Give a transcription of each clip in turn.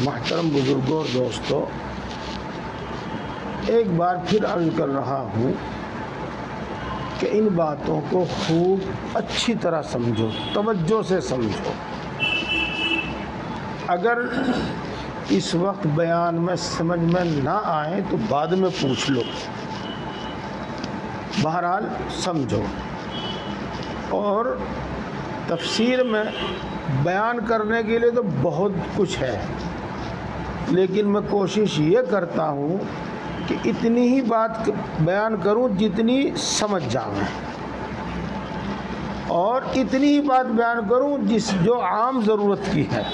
महतरम बुजुर्गों और दोस्तों, एक बार फिर अर्ज कर रहा हूँ कि इन बातों को खूब अच्छी तरह समझो, तवज्जो से समझो। अगर इस वक्त बयान में समझ में ना आए तो बाद में पूछ लो, बहरहाल समझो। और तफसीर में बयान करने के लिए तो बहुत कुछ है, लेकिन मैं कोशिश ये करता हूँ कि इतनी ही बात बयान करूँ जितनी समझ जाए, और इतनी ही बात बयान करूँ जो आम ज़रूरत की है,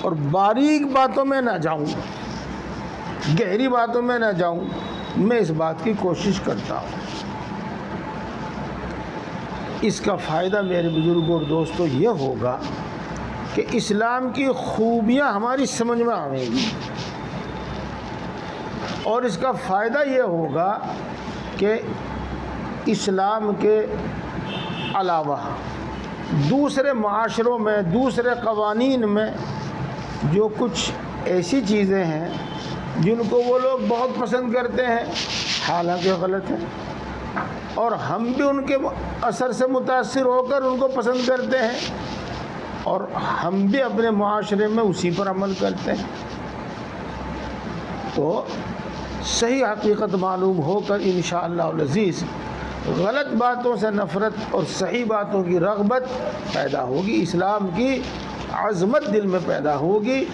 और बारीक बातों में ना जाऊँ, गहरी बातों में ना जाऊँ। मैं इस बात की कोशिश करता हूँ। इसका फ़ायदा मेरे बुजुर्गों और दोस्तों ये होगा कि इस्लाम की खूबियाँ हमारी समझ में आएंगी, और इसका फ़ायदा ये होगा कि इस्लाम के अलावा दूसरे माशरों में, दूसरे क़वानीन में जो कुछ ऐसी चीज़ें हैं जिनको वो लोग बहुत पसंद करते हैं, हालांकि गलत है, और हम भी उनके असर से मुतासिर होकर उनको पसंद करते हैं, और हम भी अपने मुआशरे में उसी पर अमल करते हैं। तो सही हकीकत मालूम होकर इंशाअल्लाह अज़ीज़ गलत बातों से नफ़रत और सही बातों की रग़बत पैदा होगी, इस्लाम की अज़मत दिल में पैदा होगी,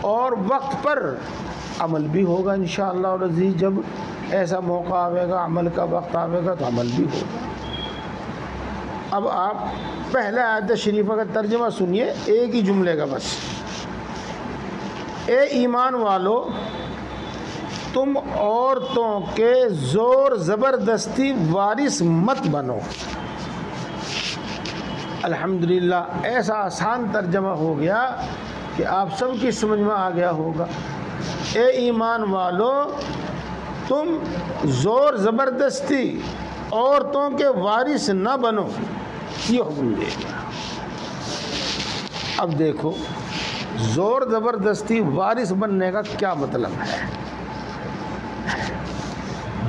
और वक्त पर अमल भी होगा इंशाअल्लाह अज़ीज़। जब ऐसा मौका आवेगा, अमल का वक्त आवेगा, तो अमल भी होगा। अब आप पहले आयत शरीफा का तर्जुमा सुनिए, एक ही जुमले का बस। ए ईमान वालो, तुम औरतों के ज़ोर ज़बरदस्ती वारिस मत बनो। अल्हम्दुलिल्लाह, ऐसा आसान तर्जुमा हो गया कि आप सब की समझ में आ गया होगा। ए ईमान वालो, तुम ज़ोर ज़बरदस्ती औरतों के वारिस न बनो, ये हुक्म देगा। अब देखो, ज़ोर ज़बरदस्ती वारिस बनने का क्या मतलब है।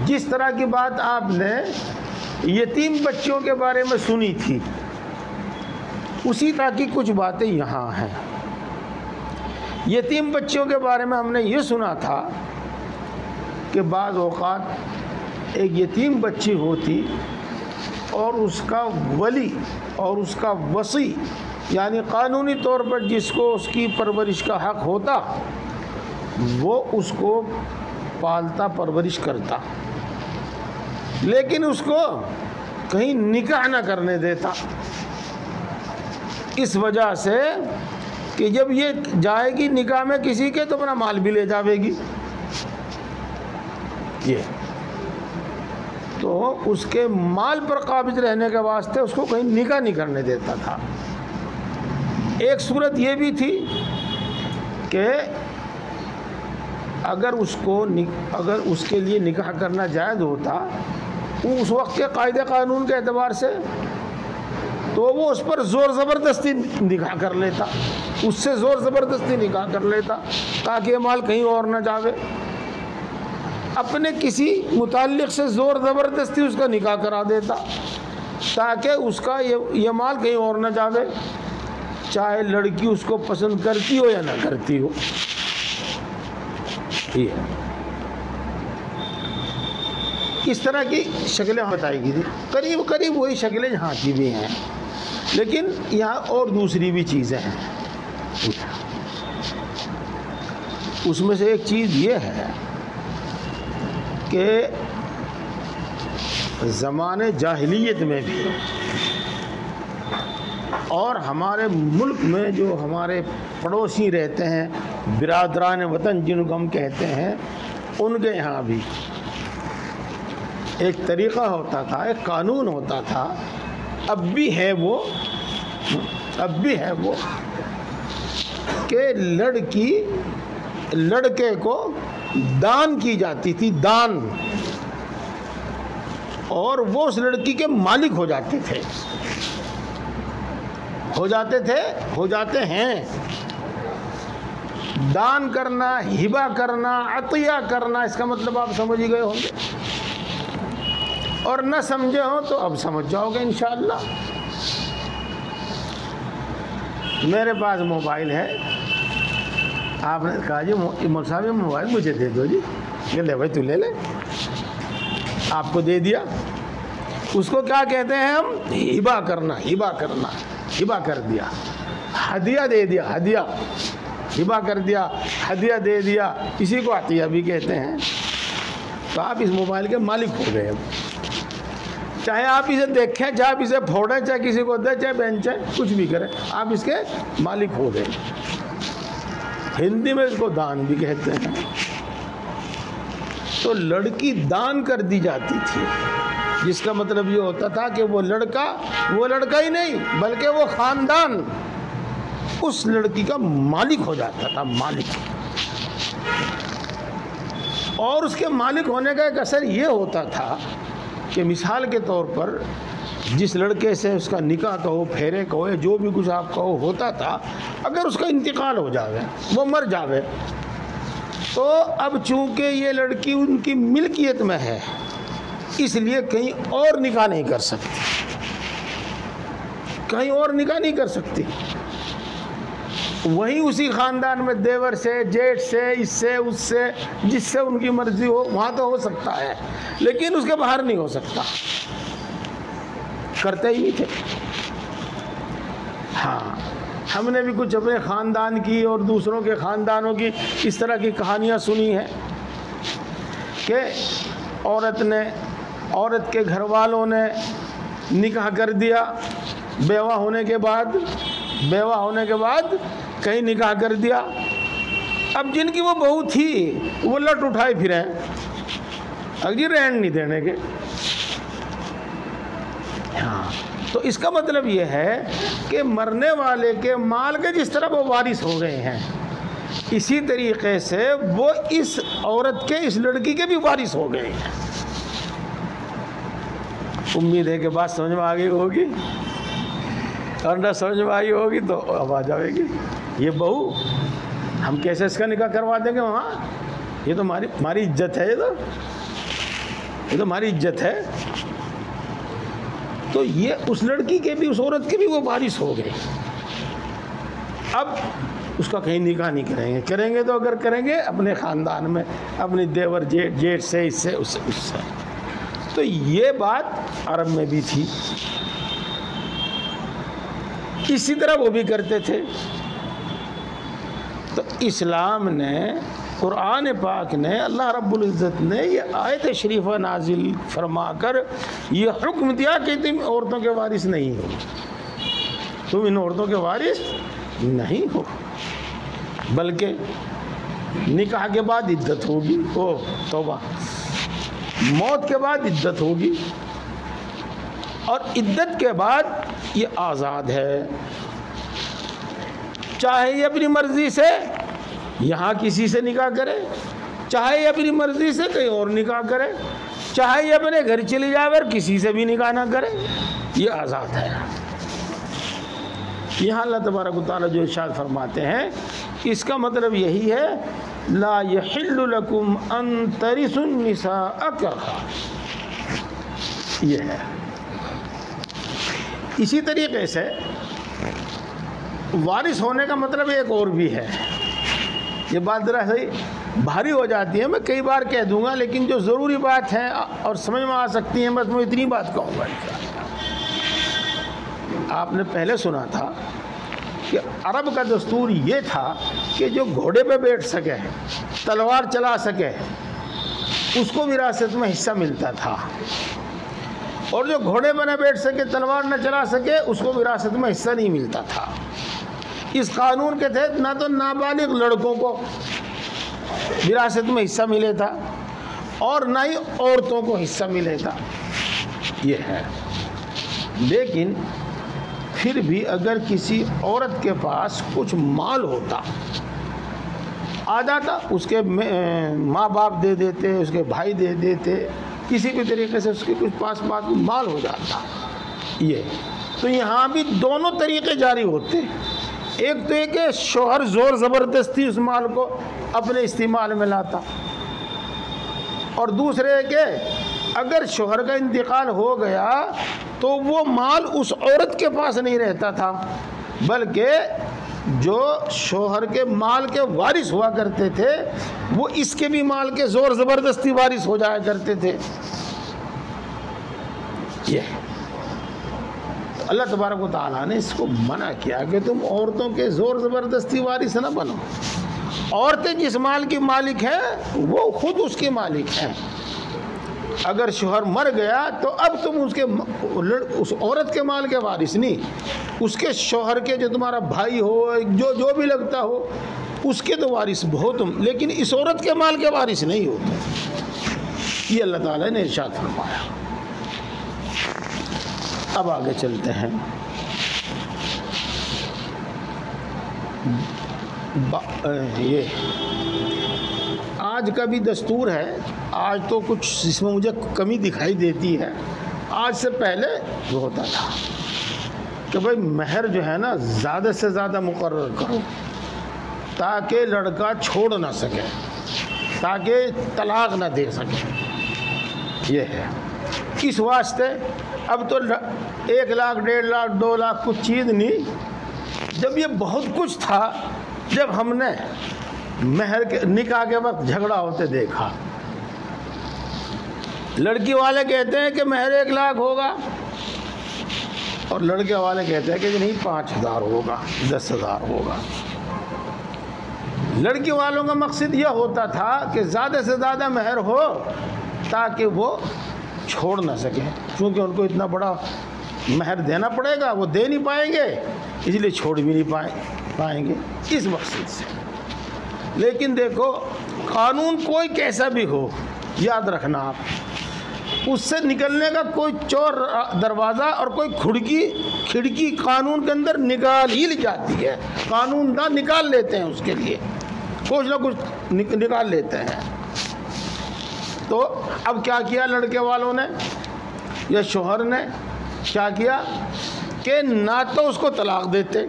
जिस तरह की बात आपने यतीम बच्चों के बारे में सुनी थी, उसी तरह की कुछ बातें यहाँ हैं। यतीम बच्चों के बारे में हमने ये सुना था कि बाज़ औक़ात एक यतीम बच्ची होती और उसका वली और उसका वसी, यानी क़ानूनी तौर पर जिसको उसकी परवरिश का हक़ होता, वो उसको पालता परवरिश करता, लेकिन उसको कहीं निकाह न करने देता, इस वजह से कि जब ये जाएगी निकाह में किसी के तो अपना माल भी ले जाएगी। ये तो उसके माल पर काबिज रहने के वास्ते उसको कहीं निकाह नहीं करने देता था। एक सूरत ये भी थी कि अगर उसके लिए निकाह करना जायज़ होता उस वक्त के कायदे कानून के एतबार से, तो वो उस पर ज़ोर ज़बरदस्ती निकाह कर लेता, उससे ज़ोर ज़बरदस्ती निकाह कर लेता ताकि ये माल कहीं और न जावे। अपने किसी मुताल्लिक़ से ज़ोर ज़बरदस्ती उसका निकाह करा देता ताकि उसका ये माल कहीं और न जावे, चाहे लड़की उसको पसंद करती हो या ना करती हो। ये इस तरह की शक्लें बताई गई थी। करीब करीब वही शक्लें यहाँ की भी हैं, लेकिन यहाँ और दूसरी भी चीज़ें हैं। उसमें से एक चीज़ ये है कि ज़माने जाहिलियत में भी और हमारे मुल्क में जो हमारे पड़ोसी रहते हैं, बिरादरान वतन जिनको हम कहते हैं, उनके यहाँ भी एक तरीक़ा होता था, एक कानून होता था, अब भी है वो कि लड़की लड़के को दान की जाती थी, दान, और वो उस लड़की के मालिक हो जाते हैं। दान करना, हिबा करना, अतिया करना, इसका मतलब आप समझ ही गए होंगे, और न समझे हो तो अब समझ जाओगे इंशाअल्लाह। मेरे पास मोबाइल है, आपने कहा जी मौलवी साहब ये मोबाइल मुझे दे दो जी, ये ले भाई तू ले ले, आपको दे दिया। उसको क्या कहते हैं हम? हिबा करना, हिबा कर दिया, हदिया दे दिया, हिबा कर दिया, हदिया दे दिया, इसी को अतिया भी कहते हैं। तो आप इस मोबाइल के मालिक हो गए। अब चाहे आप इसे देखें, चाहे आप इसे फोड़ें, चाहे किसी को दें, चाहे बेचें, कुछ भी करें, आप इसके मालिक हो गए। हिंदी में इसको दान भी कहते हैं। तो लड़की दान कर दी जाती थी, जिसका मतलब ये होता था कि वो लड़का ही नहीं बल्कि वो ख़ानदान उस लड़की का मालिक हो जाता था, मालिक। और उसके मालिक होने का एक असर ये होता था कि मिसाल के तौर पर जिस लड़के से उसका निकाह कहो, फेरे कहो, या जो भी कुछ आप कहो होता था, अगर उसका इंतकाल हो जावे, वो मर जावे, तो अब चूंकि ये लड़की उनकी मिल्कियत में है, इसलिए कहीं और निकाह नहीं कर सकती, वहीं उसी ख़ानदान में देवर से, जेठ से, इससे उससे, जिससे उनकी मर्जी हो वहाँ तो हो सकता है, लेकिन उसके बाहर नहीं हो सकता। करते ही नहीं थे। हाँ, हमने भी कुछ अपने ख़ानदान की और दूसरों के ख़ानदानों की इस तरह की कहानियाँ सुनी हैं कि औरत के घर वालों ने निकाह कर दिया, बेवा होने के बाद कहीं निकाह कर दिया। अब जिनकी वो बहू थी वो लट उठाए फिरे, अगर रहन नहीं देने के। हाँ, तो इसका मतलब ये है कि मरने वाले के माल के जिस तरह वो वारिस हो गए हैं, इसी तरीक़े से वो इस औरत के, इस लड़की के भी वारिस हो गए हैं। उम्मीद है कि बात समझ में आ गई होगी, और न समझ में आई होगी तो अब आ जाएगी। ये बहू हम कैसे इसका निकाह करवा देंगे वहाँ? ये तो हमारी इज्जत है, ये तो हमारी इज्जत है। तो ये उस लड़की के भी, उस औरत के भी वो वारिस हो गए। अब उसका कहीं निकाह नहीं करेंगे तो अगर करेंगे अपने ख़ानदान में, अपने देवर जेठ से, इससे उससे। तो ये बात अरब में भी थी, इसी तरह वो भी करते थे। तो इस्लाम ने, कुरान पाक ने, अल्लाह रब्बुल इज़्ज़त ने ये आयत शरीफा नाजिल फरमाकर ये हुक्म दिया कि तुम औरतों के वारिस नहीं हो, तुम इन औरतों के वारिस नहीं हो, बल्कि निकाह के बाद इद्दत होगी, ओ तौबा, मौत के बाद इद्दत होगी, और इद्दत के बाद ये आज़ाद है। चाहे ये अपनी मर्ज़ी से यहाँ किसी से निकाह करे, चाहे ये अपनी मर्ज़ी से कहीं और निकाह करे, चाहे ये अपने घर चली जाए और किसी से भी निकाह ना करे, ये आज़ाद है। यहाँ अल्लाह तबारक व तआला जो इरशाद फरमाते हैं, इसका मतलब यही है, ला यहिल्लु लकुम अन तरिसुन निसाअ करहा, ये है। इसी तरीके से वारिस होने का मतलब एक और भी है, ये बात ज़रा सही भारी हो जाती है। मैं कई बार कह दूंगा, लेकिन जो ज़रूरी बात है और समझ में आ सकती है, बस मैं इतनी बात कहूँगा। आपने पहले सुना था कि अरब का दस्तूर ये था कि जो घोड़े पे बैठ सके, तलवार चला सके, उसको विरासत में हिस्सा मिलता था, और जो घोड़े पर न बैठ सके, तलवार न चला सके, उसको विरासत में हिस्सा नहीं मिलता था। इस कानून के तहत ना तो नाबालिग लड़कों को विरासत में हिस्सा मिले था और ना ही औरतों को हिस्सा मिले था, ये है। लेकिन फिर भी अगर किसी औरत के पास कुछ माल होता, आ जाता, उसके माँ बाप दे देते, उसके भाई दे देते, किसी भी तरीके से उसके कुछ पास माल हो जाता, ये तो यहाँ भी दोनों तरीके जारी होते। एक तो ये कि शौहर ज़ोर ज़बरदस्ती उस माल को अपने इस्तेमाल में लाता, और दूसरे के अगर शौहर का इंतकाल हो गया तो वो माल उस औरत के पास नहीं रहता था, बल्कि जो शौहर के माल के वारिस हुआ करते थे वो इसके भी माल के ज़ोर ज़बरदस्ती वारिस हो जाया करते थे। ये तो अल्लाह तबारक व तआला ने इसको मना किया कि तुम औरतों के ज़ोर ज़बरदस्ती वारिस ना बनो। औरतें जिस माल की मालिक हैं वो खुद उसके मालिक हैं। अगर शौहर मर गया तो अब तुम उस औरत के माल के वारिस नहीं, उसके शौहर के, जो तुम्हारा भाई हो, जो भी लगता हो, उसके तो वारिस हो तुम, लेकिन इस औरत के माल के वारिस नहीं हो तुम। ये अल्लाह ताला ने इरशाद फरमाया। अब आगे चलते हैं। ये आज का भी दस्तूर है, आज तो कुछ इसमें मुझे कमी दिखाई देती है, आज से पहले वो होता था कि भाई महर जो है ना ज़्यादा से ज़्यादा मुकर्रर करो ताकि लड़का छोड़ ना सके, ताकि तलाक ना दे सके। ये है किस वास्ते। अब तो 1 लाख, 1.5 लाख, 2 लाख कुछ चीज़ नहीं। जब ये बहुत कुछ था, जब हमने महर के निकाह के वक्त झगड़ा होते देखा, लड़की वाले कहते हैं कि महर 1 लाख होगा और लड़के वाले कहते हैं कि नहीं 5,000 होगा, 10,000 होगा। लड़की वालों का मकसद यह होता था कि ज़्यादा से ज़्यादा महर हो ताकि वो छोड़ ना सके, क्योंकि उनको इतना बड़ा महर देना पड़ेगा, वो दे नहीं पाएंगे, इसलिए छोड़ भी नहीं पाएंगे, इस मकसद से। लेकिन देखो, कानून कोई कैसा भी हो, याद रखना आप, उससे निकलने का कोई चोर दरवाज़ा और कोई खिड़की कानून के अंदर निकाल ही जाती है। कानूनदान निकाल लेते हैं, उसके लिए कुछ ना कुछ निकाल लेते हैं। तो अब क्या किया लड़के वालों ने या शौहर ने, क्या किया कि ना तो उसको तलाक देते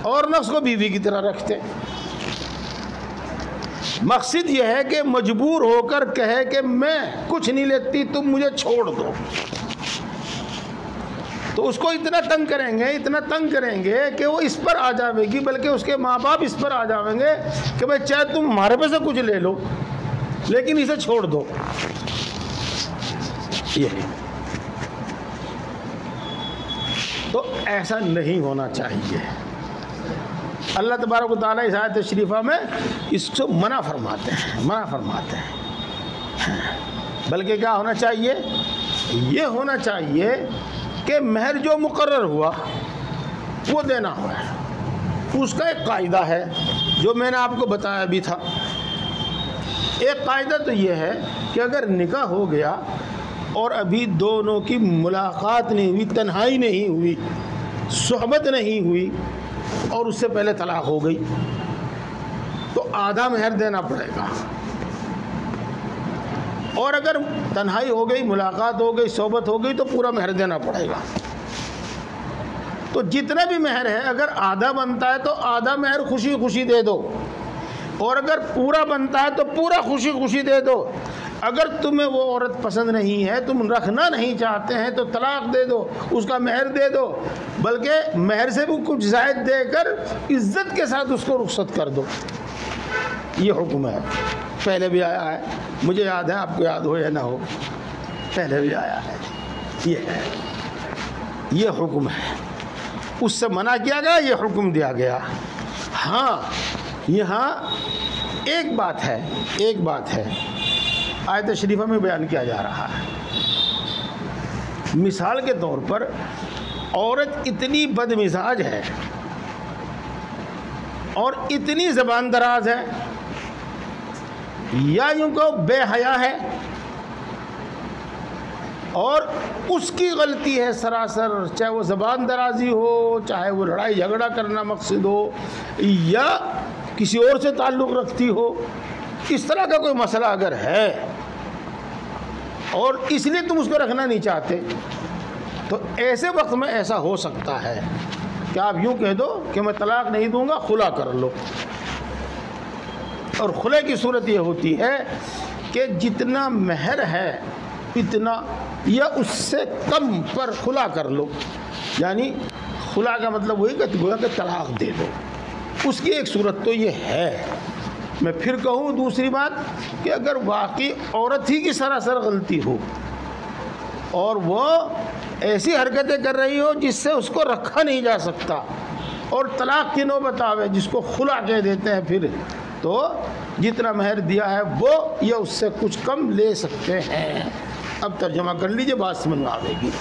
और ना उसको बीवी की तरह रखते। मकसद यह है कि मजबूर होकर कहे कि मैं कुछ नहीं लेती, तुम मुझे छोड़ दो। तो उसको इतना तंग करेंगे कि वो इस पर आ जाएगी, बल्कि उसके माँ बाप इस पर आ जाएंगे कि भाई चाहे तुम हमारे पे से कुछ ले लो लेकिन इसे छोड़ दो। ये तो ऐसा नहीं होना चाहिए। अल्लाह तबारक व तआला इस आयत शरीफा में इसको मना फरमाते हैं। बल्कि क्या होना चाहिए, ये होना चाहिए कि महर जो मुकर्रर हुआ वो देना है। उसका एक कायदा है जो मैंने आपको बताया भी था। एक कायदा तो ये है कि अगर निकाह हो गया और अभी दोनों की मुलाकात नहीं हुई, तन्हाई नहीं हुई, सोहबत नहीं हुई और उससे पहले तलाक हो गई, तो आधा महर देना पड़ेगा। और अगर तन्हाई हो गई, मुलाकात हो गई, सोहबत हो गई, तो पूरा महर देना पड़ेगा। तो जितना भी महर है, अगर आधा बनता है तो आधा महर खुशी खुशी दे दो, और अगर पूरा बनता है तो पूरा खुशी खुशी दे दो। अगर तुम्हें वो औरत पसंद नहीं है, तुम रखना नहीं चाहते हैं, तो तलाक दे दो, उसका महर दे दो, बल्कि महर से भी कुछ ज़ायद देकर इज्जत के साथ उसको रुखसत कर दो। ये हुक्म है। पहले भी आया है, मुझे याद है, आपको याद हो या ना हो, पहले भी आया है। ये हुक्म है, उससे मना किया गया, ये हुक्म दिया गया। हाँ, यहाँ एक बात है आयत शरीफा में बयान किया जा रहा है। मिसाल के तौर पर औरत इतनी बदमिजाज है और इतनी ज़बान दराज है, या यूँ कहो बेहया है, और उसकी गलती है सरासर, चाहे वो ज़बान दराजी हो, चाहे वो लड़ाई झगड़ा करना मकसद हो, या किसी और से ताल्लुक़ रखती हो, इस तरह का कोई मसला अगर है और इसलिए तुम उसको रखना नहीं चाहते, तो ऐसे वक्त में ऐसा हो सकता है कि आप यूँ कह दो कि मैं तलाक नहीं दूंगा, खुला कर लो। और खुले की सूरत ये होती है कि जितना महर है इतना या उससे कम पर खुला कर लो, यानी खुला का मतलब वही कि गोया कि तलाक दे दो। उसकी एक सूरत तो ये है। मैं फिर कहूँ दूसरी बात कि अगर वाकई औरत ही की सरासर गलती हो और वो ऐसी हरकतें कर रही हो जिससे उसको रखा नहीं जा सकता और तलाक की नौबत आवे, जिसको खुला कह देते हैं, फिर तो जितना महर दिया है वो या उससे कुछ कम ले सकते हैं। अब तर्जुमा कर लीजिए, बात समझ में आवेगी।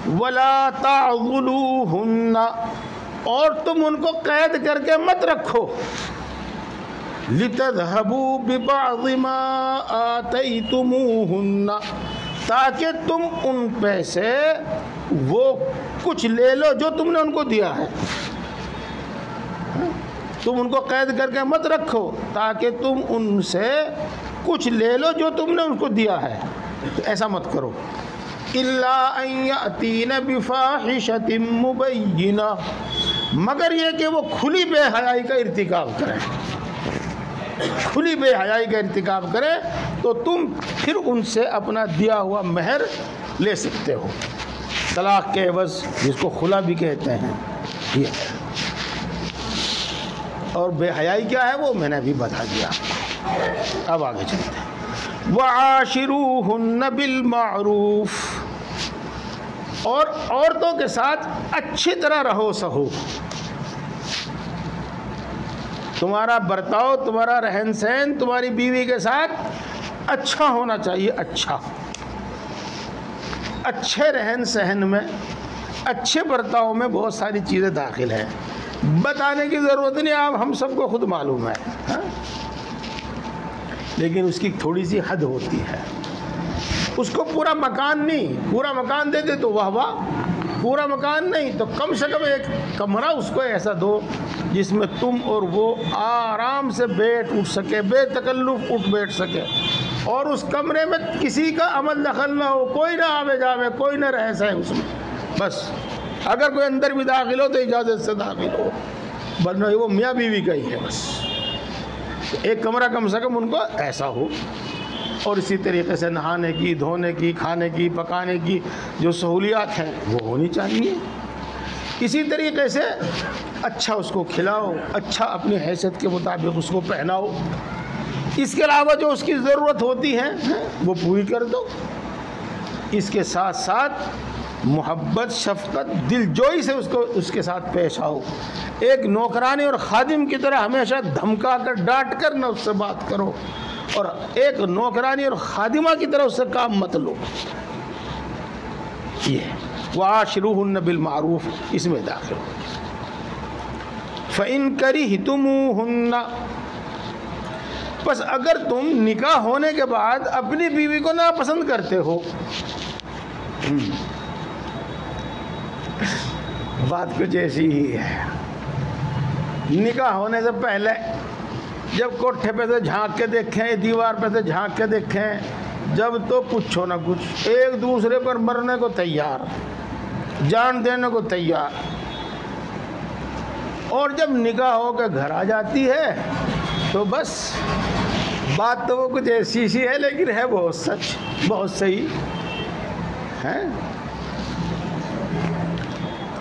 वला ताग़ुलूहुन्ना, और तुम उनको कैद करके मत रखो, लितज़हबू बिबाज़ि मा आतैतुमूहुन्ना, ताकि तुम उन पैसे वो कुछ ले लो जो तुमने उनको दिया है। तुम उनको कैद करके मत रखो ताकि तुम उनसे कुछ ले लो जो तुमने उनको दिया है, तो ऐसा मत करो। इल्ला अन यअतीन बिफाहिशतिन मुबय्यिना, मगर ये कि वो खुली बेहयाई का इर्तिकाब करें, खुली बेहयाई का इर्तिकाब करें, तो तुम फिर उनसे अपना दिया हुआ महर ले सकते हो, तलाक के एवज़, जिसको खुला भी कहते हैं। ये और बेहयाई क्या है वो मैंने भी बता दिया। अब आगे चलते हैं। वआशिरूहुन्ना बिल मारूफ, और औरतों के साथ अच्छी तरह रहो सहो। तुम्हारा बर्ताव, तुम्हारा रहन सहन तुम्हारी बीवी के साथ अच्छा होना चाहिए। अच्छे रहन सहन में, अच्छे बर्ताव में बहुत सारी चीज़ें दाखिल हैं, बताने की ज़रूरत नहीं, आप हम सबको खुद मालूम है, हा? लेकिन उसकी थोड़ी सी हद होती है। उसको पूरा मकान नहीं, पूरा मकान दे दे तो वाह वाह, पूरा मकान नहीं तो कम से कम एक कमरा उसको ऐसा दो जिसमें तुम और वो आराम से बैठ उठ सके, बेतकल्लुफ़ उठ बैठ सके, और उस कमरे में किसी का अमल दखल ना हो, कोई ना आवे जावे, कोई ना रह सहे उसमें। बस अगर कोई अंदर भी दाखिल हो तो इजाज़त से दाखिल हो, वरना वो मियाँ बीवी का ही है बस। एक कमरा कम से कम उनको ऐसा हो। और इसी तरीके से नहाने की, धोने की, खाने की, पकाने की जो सहूलियात हैं वो होनी चाहिए। इसी तरीके से अच्छा उसको खिलाओ, अच्छा अपनी हैसियत के मुताबिक उसको पहनाओ। इसके अलावा जो उसकी ज़रूरत होती है वो पूरी कर दो। इसके साथ साथ मोहब्बत, शफ़क़त, दिलजोई से उसके साथ पेश आओ। एक नौकरानी और खादिम की तरह हमेशा धमका कर, डांट कर न उससे बात करो, और एक नौकरानी और खादिमा की तरह उससे काम मत लो। ये वआशिरूहुन्ना बिल मारूफ इसमें दाखिल। फ़इन करिहतुमूहुन्ना, बस अगर तुम निकाह होने के बाद अपनी बीवी को ना पसंद करते हो, बात कुछ ऐसी ही है। निकाह होने से पहले जब कोठे पे से झांक के देखें, दीवार पे से झांक के देखें, जब तो पूछो ना कुछ, एक दूसरे पर मरने को तैयार, जान देने को तैयार, और जब निकाह होकर घर आ जाती है तो बस बात तो वो कुछ ऐसी सी है, लेकिन है बहुत सच, बहुत सही है।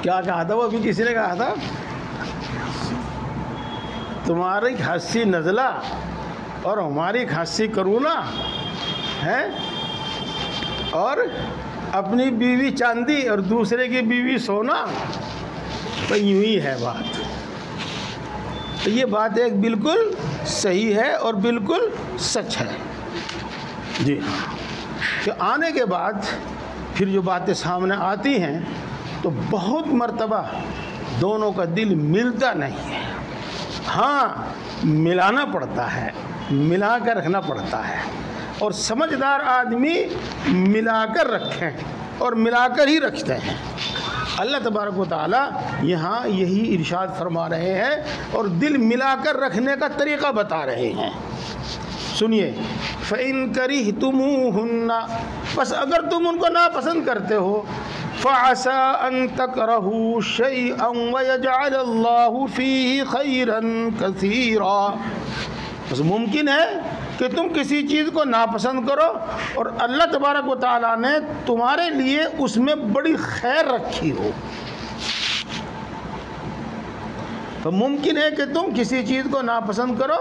क्या कहा था वो, अभी किसी ने कहा था, तुम्हारी हंसी नज़ला और हमारी खांसी करूँ ना है, और अपनी बीवी चांदी और दूसरे की बीवी सोना, तो यूं ही है बात। तो ये बात एक बिल्कुल सही है और बिल्कुल सच है जी हाँ। कि आने के बाद फिर जो बातें सामने आती हैं तो बहुत मर्तबा दोनों का दिल मिलता नहीं है। हाँ, मिलाना पड़ता है, मिला कर रखना पड़ता है, और समझदार आदमी मिलाकर रखें और मिलाकर ही रखते हैं। अल्लाह तबारक व तआला यहाँ यही इरशाद फरमा रहे हैं और दिल मिलाकर रखने का तरीक़ा बता रहे हैं। सुनिए, फ़इन करिहतुमूहुन्ना, बस अगर तुम उनको नापसंद करते हो, फ़असा अन तकरहू शैअन व यजअलल्लाहु फ़ीही खैरन कसीरा, बस मुमकिन है कि तुम किसी चीज़ को नापसंद करो और अल्लाह तबारक व तआला ने तुम्हारे लिए उसमें बड़ी खैर रखी हो। तो मुमकिन है कि तुम किसी चीज़ को नापसंद करो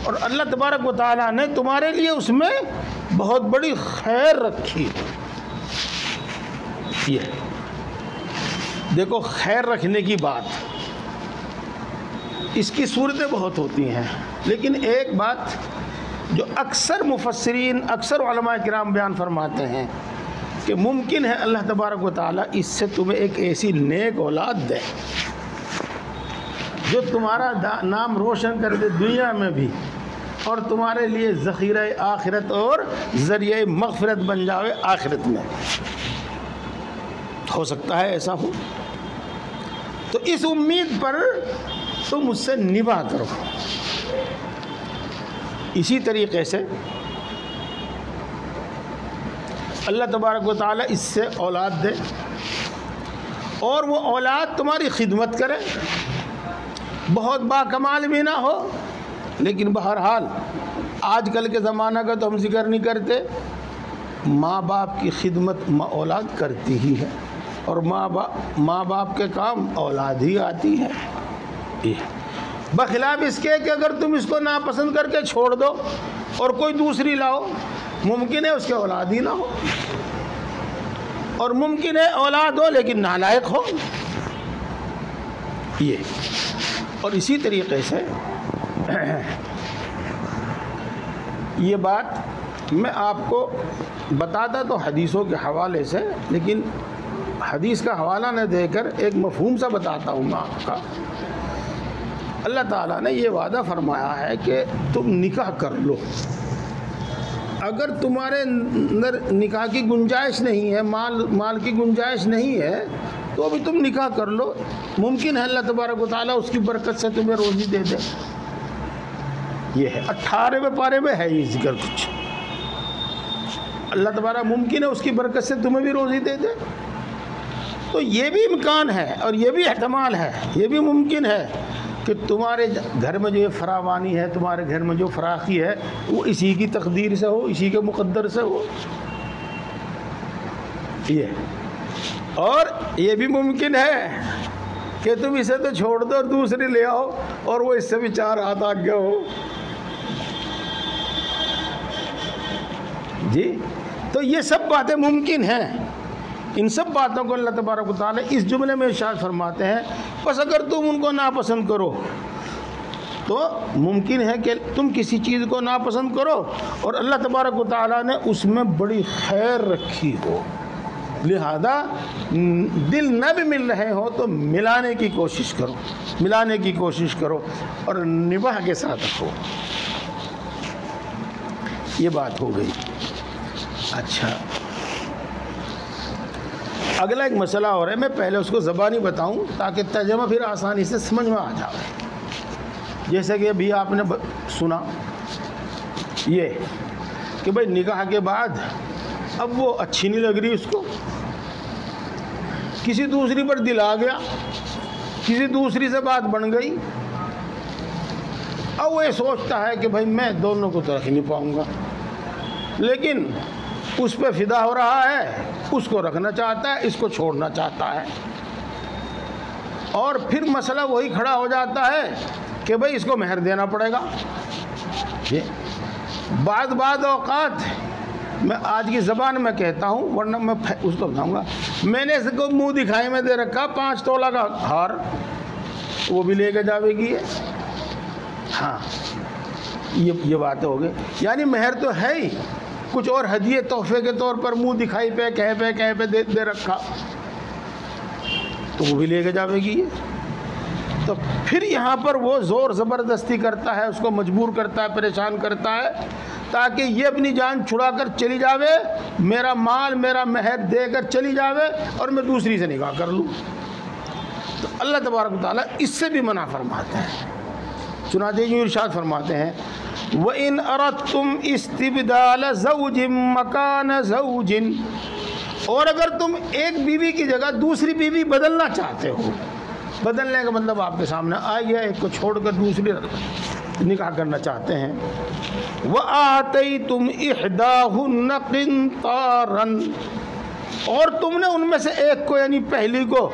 और अल्लाह तबारक व तआला ने तुम्हारे लिए उसमें बहुत बड़ी खैर रखी हो। ये देखो, खैर रखने की बात, इसकी सूरतें बहुत होती हैं, लेकिन एक बात जो अक्सर मुफस्सिरीन, अक्सर उलमा किराम बयान फरमाते हैं कि मुमकिन है अल्लाह तबारक व तआला इससे तुम्हें एक ऐसी नेक औलाद दे जो तुम्हारा नाम रोशन कर दे दुनिया में भी, और तुम्हारे लिए ज़ख़ीरा आखिरत और ज़रिए मग़फ़िरत बन जाए आखिरत में। हो सकता है ऐसा हो, तो इस उम्मीद पर तुम मुझसे निभा करो। इसी तरीक़े से अल्लाह तबारक व तआला इससे औलाद दे और वो औलाद तुम्हारी खिदमत करे, बहुत बाकमाल भी ना हो, लेकिन बहरहाल आजकल के ज़माना का तो हम जिक्र नहीं करते, माँ बाप की खिदमत औलाद करती ही है, और माँ बाप के काम औलाद ही आती है। बखिलाफ इसके कि अगर तुम इसको नापसंद करके छोड़ दो और कोई दूसरी लाओ, मुमकिन है उसके औलाद ही ना हो, और मुमकिन है औलाद हो लेकिन नालायक हो। ये और इसी तरीक़े से ये बात मैं आपको बताता तो हदीसों के हवाले से, लेकिन हदीस का हवाला न देकर एक मफ़हूम सा बताता हूँ मैं आपका। अल्लाह ताला ने ये वादा फरमाया है कि तुम निकाह कर लो। अगर तुम्हारे अंदर निकाह की गुंजाइश नहीं है, माल की गुंजाइश नहीं है, तो अभी तुम निकाह कर लो। मुमकिन है अल्लाह तबारक व तआला उसकी बरकत से तुम्हें रोज़ी दे दे। ये है 18वें पारे में है ये जिक्र कुछ। अल्लाह तबारक मुमकिन है उसकी बरकत से तुम्हें भी रोज़ी दे दे। तो ये भी इम्कान है और ये भी एहतमाल है, ये भी मुमकिन है कि तुम्हारे घर में जो ये फरावानी है, तुम्हारे घर में जो फराखी है, वो इसी की तकदीर से हो, इसी के मुक़द्दर से हो। ये और ये भी मुमकिन है कि तुम इसे तो छोड़ दो और दूसरी ले आओ और वो इससे भी 4 हाथ आगे हो जी। तो ये सब बातें मुमकिन हैं। इन सब बातों को अल्लाह तबारक व तआला इस जुमले में इरशाद फरमाते हैं, बस अगर तुम उनको नापसंद करो तो मुमकिन है कि तुम किसी चीज़ को नापसंद करो और अल्लाह तबारक व तआला ने उसमें बड़ी खैर रखी हो, लिहाजा दिल न भी मिल रहे हो तो मिलाने की कोशिश करो, मिलाने की कोशिश करो और निभाह के साथ रखो। ये बात हो गई। अच्छा, अगला एक मसला और है, मैं पहले उसको ज़बानी बताऊं ताकि तर्जुमा फिर आसानी से समझ में आ जाए। जैसे कि अभी आपने सुना ये कि भाई निकाह के बाद अब वो अच्छी नहीं लग रही उसको, किसी दूसरी पर दिल आ गया, किसी दूसरी से बात बन गई। अब वो ये सोचता है कि भाई मैं दोनों को तो रख नहीं पाऊँगा, लेकिन उस पर फिदा हो रहा है, उसको रखना चाहता है, इसको छोड़ना चाहता है। और फिर मसला वही खड़ा हो जाता है कि भाई इसको मेहर देना पड़ेगा। ये बाद औकात मैं आज की ज़बान में कहता हूँ, वरना मैं उसको बताऊँगा, मैंने इसको मुंह दिखाई में दे रखा 5 तोला का हार, वो भी लेके जावेगी है। हाँ, ये बात हो गई। यानी महर तो है ही, कुछ और हदिये तोहफे के तौर पर मुंह दिखाई पे कहीं पे दे रखा, तो वो भी लेके जावेगी है। तो फिर यहाँ पर वो ज़ोर ज़बरदस्ती करता है, उसको मजबूर करता है, परेशान करता है, ताकि ये अपनी जान छुड़ा कर चली जावे, मेरा माल मेरा महर देकर चली जावे और मैं दूसरी से निकाह कर लूँ। तो अल्लाह तबारक व तआला इससे भी मना फरमाते हैं। चुनांचे यूँ इरशाद फरमाते हैं, व इन अरदतुम इस्तिबदाल ज़ौजिन मकान ज़ौजिन, और अगर तुम एक बीवी की जगह दूसरी बीवी बदलना चाहते हो, बदलने का मतलब आपके सामने आ गया, एक को छोड़कर दूसरी निकाह करना चाहते हैं। व आतैतुम इहदाहुन्न क़िंतारन, और तुमने उनमें से एक को यानी पहली को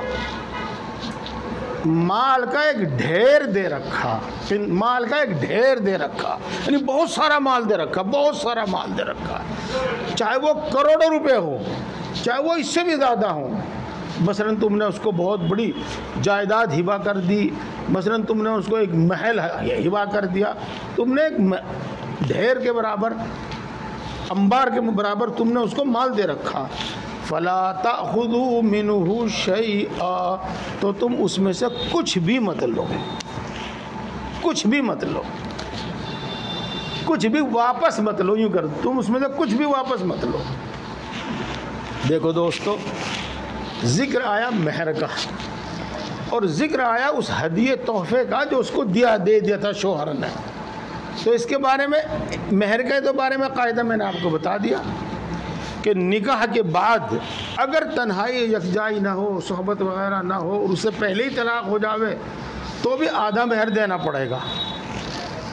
माल का एक ढेर दे रखा, माल का एक ढेर दे रखा, यानी बहुत सारा माल दे रखा, बहुत सारा माल दे रखा, चाहे वो करोड़ों रुपए हो, चाहे वो इससे भी ज़्यादा हो। मसलन तुमने उसको बहुत बड़ी जायदाद हिबा कर दी, मसलन तुमने उसको एक महल हिबा कर दिया, तुमने एक ढेर के बराबर, अंबार के बराबर तुमने उसको माल दे रखा। फला ताखुदू मिनहु शैआ, तो तुम उसमें से कुछ भी मत लो, कुछ भी मत लो, कुछ भी वापस मत लो। यूँ कर, तुम उसमें से कुछ भी वापस मत लो। देखो दोस्तों, जिक्र आया महर का और जिक्र आया उस हदिये तोहफे का जो उसको दे दिया था शोहर ने। तो इसके बारे में, महर के तो बारे में कायदा मैंने आपको बता दिया कि निकाह के बाद अगर तन्हाई यकजाई ना हो, सोहबत वगैरह ना हो, और उससे पहले ही तलाक हो जावे तो भी आधा महर देना पड़ेगा,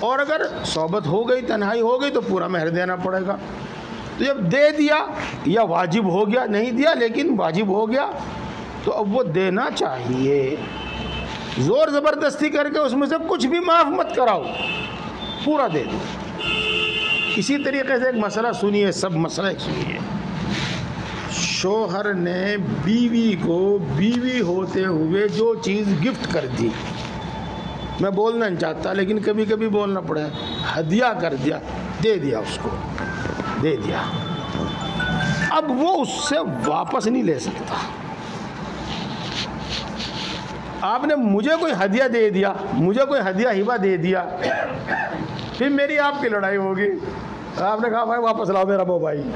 और अगर सोहबत हो गई, तन्हाई हो गई, तो पूरा महर देना पड़ेगा। तो जब दे दिया या वाजिब हो गया, नहीं दिया लेकिन वाजिब हो गया, तो अब वो देना चाहिए। ज़ोर ज़बरदस्ती करके उसमें से कुछ भी माफ़ मत कराओ, पूरा दे दो। इसी तरीके से एक मसला सुनिए, सब मसला एक सुनिए। शोहर ने बीवी को बीवी होते हुए जो चीज़ गिफ्ट कर दी, मैं बोलना नहीं चाहता लेकिन कभी कभी बोलना पड़ा, हदिया कर दिया, दे दिया, उसको दे दिया, अब वो उससे वापस नहीं ले सकता। आपने मुझे कोई हदिया दे दिया, मुझे कोई हदिया हिबा दे दिया, फिर मेरी आपकी लड़ाई होगी, आपने कहा भाई वापस लाओ मेरा मोबाइल,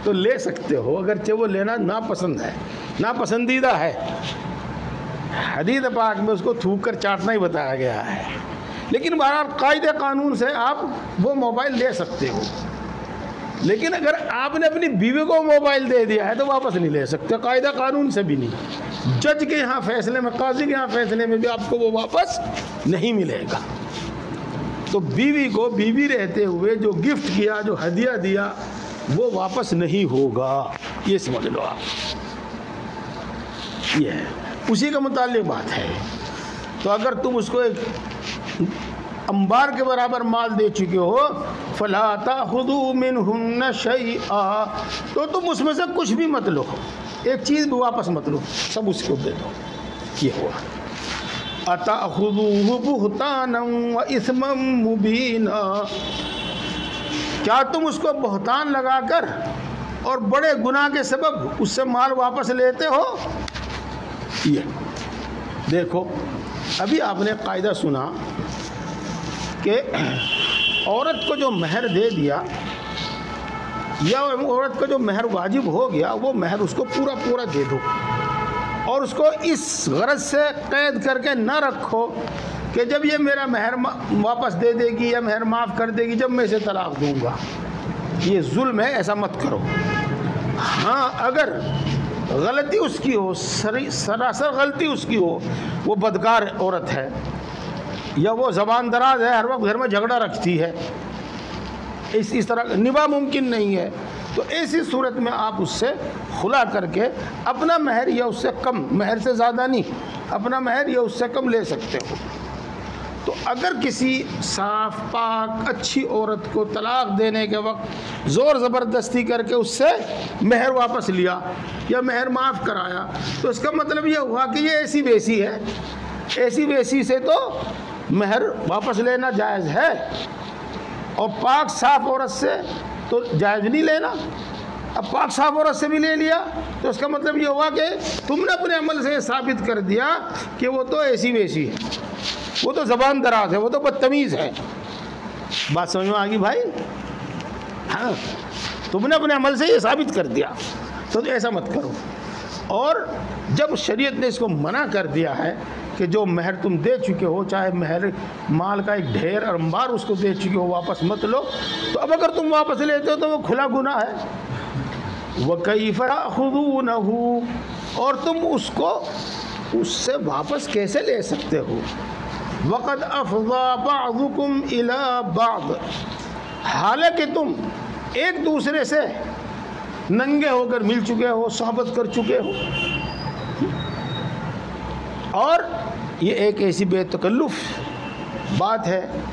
तो ले सकते हो, अगरचे वो लेना नापसंद है, नापसंदीदा है। हदीस पाक में उसको थूक कर चाटना ही बताया गया है, लेकिन बहरहाल कायदे कानून से आप वो मोबाइल ले सकते हो। लेकिन अगर आपने अपनी बीवी को मोबाइल दे दिया है तो वापस नहीं ले सकते, कायदा कानून से भी नहीं। जज के यहाँ फैसले में, काजी के यहाँ फैसले में भी आपको वो वापस नहीं मिलेगा। तो बीवी को बीवी रहते हुए जो गिफ्ट किया, जो हदिया दिया, वो वापस नहीं होगा, ये समझ लो आप। ये है, उसी के मुताल्लिक बात है। तो अगर तुम उसको एक अंबार के बराबर माल दे चुके हो, फला ताखुदू मिनहुन्न शैआ, तो तुम उसमें से कुछ भी मत लो, एक चीज़ भी वापस मत लो, सब उसको दे दो। ये हुआ अताखुदूहु बुहतानन व इस्मम मुबीना, क्या तुम उसको बहतान लगाकर और बड़े गुनाह के सबब उससे माल वापस लेते हो? ये देखो, अभी आपने कायदा सुना कि औरत को जो महर दे दिया या औरत को जो महर वाजिब हो गया, वो महर उसको पूरा पूरा दे दो, और उसको इस गरज से कैद करके न रखो कि जब ये मेरा महर वापस दे देगी या महर माफ़ कर देगी जब मैं इसे तलाक दूंगा। ये जुल्म है, ऐसा मत करो। हाँ, अगर गलती उसकी हो, सरासर गलती उसकी हो, वो बदकार औरत है या वो ज़बान दराज है, हर वक्त घर में झगड़ा रखती है, इस तरह निभा मुमकिन नहीं है, तो ऐसी सूरत में आप उससे खुला करके अपना महर या उससे कम, महर से ज़्यादा नहीं, अपना महर या उससे कम ले सकते हो। तो अगर किसी साफ पाक अच्छी औरत को तलाक देने के वक्त ज़ोर ज़बरदस्ती करके उससे महर वापस लिया या महर माफ़ कराया, तो इसका मतलब ये हुआ कि ये ऐसी वैसी है। ऐसी वैसी से तो महर वापस लेना जायज़ है, और पाक साफ औरत से तो जायज़ नहीं लेना। अब पाक साफ औरत से भी ले लिया तो इसका मतलब ये हुआ कि तुमने अपने अमल से साबित कर दिया कि वो तो ऐसी वैसी है, वो तो ज़बान दराज है, वो तो बदतमीज़ है। बात समझ में आ गई भाई? हाँ, तुमने अपने अमल से ये साबित कर दिया, तो ऐसा मत करो। और जब शरीयत ने इसको मना कर दिया है कि जो महर तुम दे चुके हो, चाहे महर माल का एक ढेर अंबार उसको दे चुके हो, वापस मत लो, तो अब अगर तुम वापस लेते हो तो वो खुला गुनाह है। वकैफ़ तअख़ुज़ूनहु, और तुम उसको उससे वापस कैसे ले सकते हो? वक़द अफ़ज़ा बअज़ुकुम इला बअज़, हालांकि तुम एक दूसरे से नंगे होकर मिल चुके हो, सोहबत कर चुके हो। और ये एक ऐसी बेतकल्लुफ़ बात है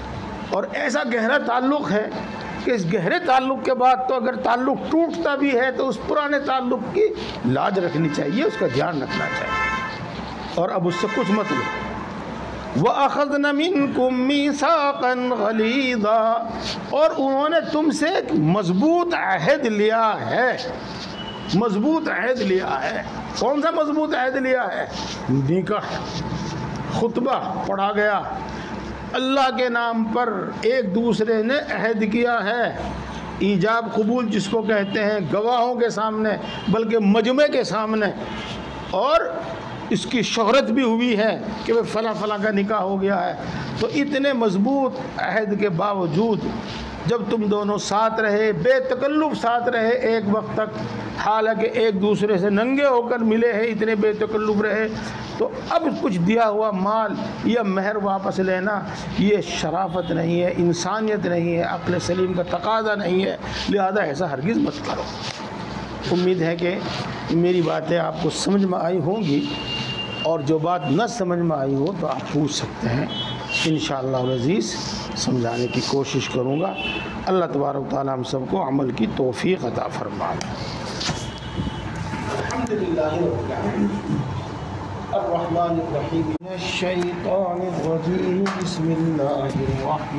और ऐसा गहरा ताल्लुक़ है कि इस गहरे ताल्लुक़ के बाद तो अगर ताल्लुक़ टूटता भी है तो उस पुराने ताल्लुक़ की लाज रखनी चाहिए, उसका ध्यान रखना चाहिए, और अब उससे कुछ मत लो। वअख़ज़ना मिनकुम मीसाक़न ग़लीज़ा, और उन्होंने तुमसे एक मज़बूत अहद लिया है। मज़बूत अहद लिया है। कौन सा मज़बूत अहद लिया है? निकाह, खुतबा पढ़ा गया, अल्लाह के नाम पर एक दूसरे ने अहद किया है। ईजाब कबूल जिसको कहते हैं, गवाहों के सामने, बल्कि मजमे के सामने, और इसकी शोहरत भी हुई है कि वह फ़ला फ़ला का निकाह हो गया है। तो इतने मज़बूत अहद के बावजूद जब तुम दोनों साथ रहे, बेतकल्लुफ़ साथ रहे एक वक्त तक, हालांकि एक दूसरे से नंगे होकर मिले हैं, इतने बेतकल्लुफ़ रहे, तो अब कुछ दिया हुआ माल या महर वापस लेना ये शराफत नहीं है, इंसानियत नहीं है, अक्ल सलीम का तकाज़ा नहीं है। लिहाजा ऐसा हरगिज़ मत करो। उम्मीद है कि मेरी बातें आपको समझ में आई होंगी, और जो बात न समझ में आई हो तो आप पूछ सकते हैं, इंशाअल्लाह अज़ीज़ समझाने की कोशिश करूँगा। अल्लाह तबारक तआला हम सबको अमल की तौफ़ीक़ अता फ़रमाए। अल्हम्दुलिल्लाह रब्बिल आलमीन, अर्रहमानिर्रहीम, बिस्मिल्लाहिर्रहमानिर्रहीम।